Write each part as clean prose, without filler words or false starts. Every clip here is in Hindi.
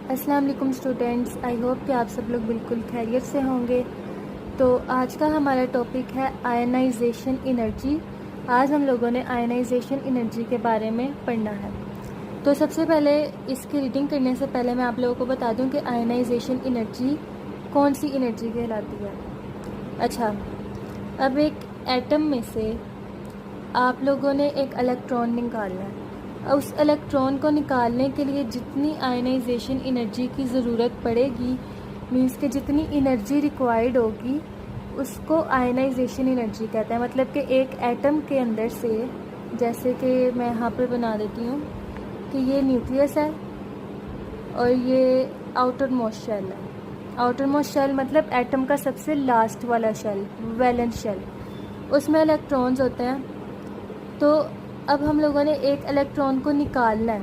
अस्सलाम वालेकुम स्टूडेंट्स, आई होप कि आप सब लोग बिल्कुल खैरियत से होंगे। तो आज का हमारा टॉपिक है आयनाइजेशन एनर्जी। आज हम लोगों ने आयनाइजेशन एनर्जी के बारे में पढ़ना है। तो सबसे पहले इसकी रीडिंग करने से पहले मैं आप लोगों को बता दूं कि आयनाइजेशन एनर्जी कौन सी एनर्जी कहलाती है। अच्छा, अब एक एटम में से आप लोगों ने एक इलेक्ट्रॉन निकालना है। उस इलेक्ट्रॉन को निकालने के लिए जितनी आयनाइजेशन एनर्जी की ज़रूरत पड़ेगी, मींस कि जितनी एनर्जी रिक्वायर्ड होगी, उसको आयनाइजेशन एनर्जी कहते हैं। मतलब कि एक एटम के अंदर से, जैसे कि मैं यहाँ पर बना देती हूँ कि ये न्यूक्लियस है और ये आउटर मोस्ट शेल है। आउटर मोस्ट शेल मतलब एटम का सबसे लास्ट वाला शेल, वैलेंस शेल, उसमें इलेक्ट्रॉन्स होते हैं। तो अब हम लोगों ने एक इलेक्ट्रॉन को निकालना है,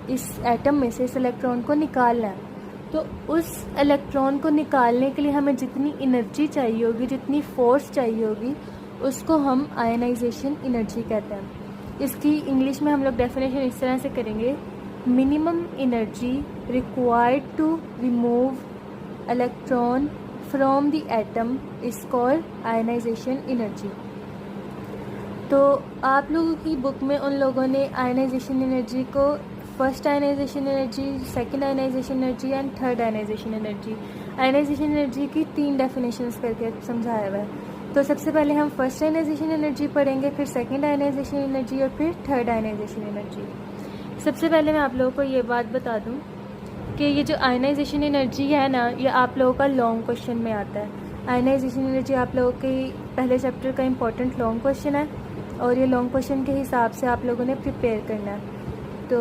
इस एटम में से इस इलेक्ट्रॉन को निकालना है। तो उस इलेक्ट्रॉन को निकालने के लिए हमें जितनी एनर्जी चाहिए होगी, जितनी फोर्स चाहिए होगी, उसको हम आयनाइजेशन एनर्जी कहते हैं। इसकी इंग्लिश में हम लोग डेफिनेशन इस तरह से करेंगे: minimum energy required to remove electron from the atom is called ionisation energy. तो आप लोगों की बुक में उन लोगों ने आयनाइजेशन एनर्जी को first ionisation energy, second ionisation energy and third ionisation energy, ionisation energy की 3 डेफिनेशंस करके समझाया हुआ है। तो सबसे पहले हम फर्स्ट आयनाइजेशन एनर्जी पढ़ेंगे, फिर सेकंड आयनाइजेशन एनर्जी और फिर थर्ड आयनाइजेशन एनर्जी। सबसे पहले मैं आप लोगों को ये बात बता दूं कि ये जो आयनाइजेशन एनर्जी है ना, ये आप लोगों का लॉन्ग क्वेश्चन में आता है। आयनाइजेशन एनर्जी आप लोगों के पहले चैप्टर का इंपॉर्टेंट लॉन्ग क्वेश्चन है और ये लॉन्ग क्वेश्चन के हिसाब से आप लोगों ने प्रिपेयर करना है। तो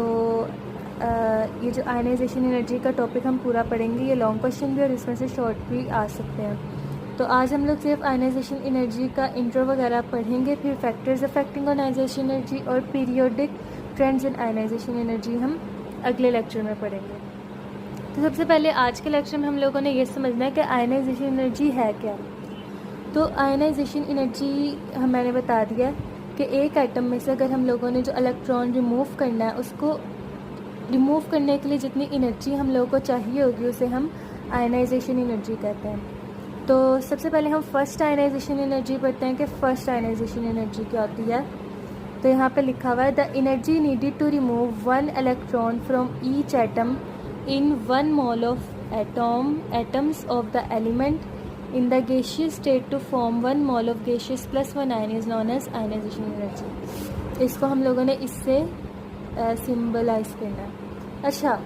ये जो आयनाइजेशन एनर्जी का टॉपिक हम पूरा पढ़ेंगे, ये लॉन्ग क्वेश्चन भी और इसमें से शॉर्ट भी आ सकते हैं। तो आज हम लोग सिर्फ आयनाइजेशन एनर्जी का इंट्रो वगैरह पढ़ेंगे, फिर फैक्टर्स अफेक्टिंग आयनाइजेशन एनर्जी और periodic trends in ionisation energy हम अगले लेक्चर में पढ़ेंगे। तो सबसे पहले आज के लेक्चर में हम लोगों ने ये समझना है कि आयनाइजेशन एनर्जी है क्या। तो आयनाइजेशन एनर्जी मैंने बता दिया कि एक एटम में से अगर हम लोगों ने जो इलेक्ट्रॉन रिमूव करना है, उसको रिमूव करने के लिए जितनी एनर्जी हम लोगों को चाहिए होगी, उसे हम आयनाइजेशन एनर्जी कहते हैं। तो सबसे पहले हम फर्स्ट आयनाइजेशन एनर्जी पढ़ते हैं कि फर्स्ट आयनाइजेशन एनर्जी क्या होती है। तो यहाँ पे लिखा हुआ है: the energy needed to remove 1 electron from each atom in 1 mole of atoms of the element in the gaseous state to form 1 mole of gaseous plus 1 ion is known as ionization energy। इसको हम लोगों ने इससे सिंबलाइज करना है। अच्छा,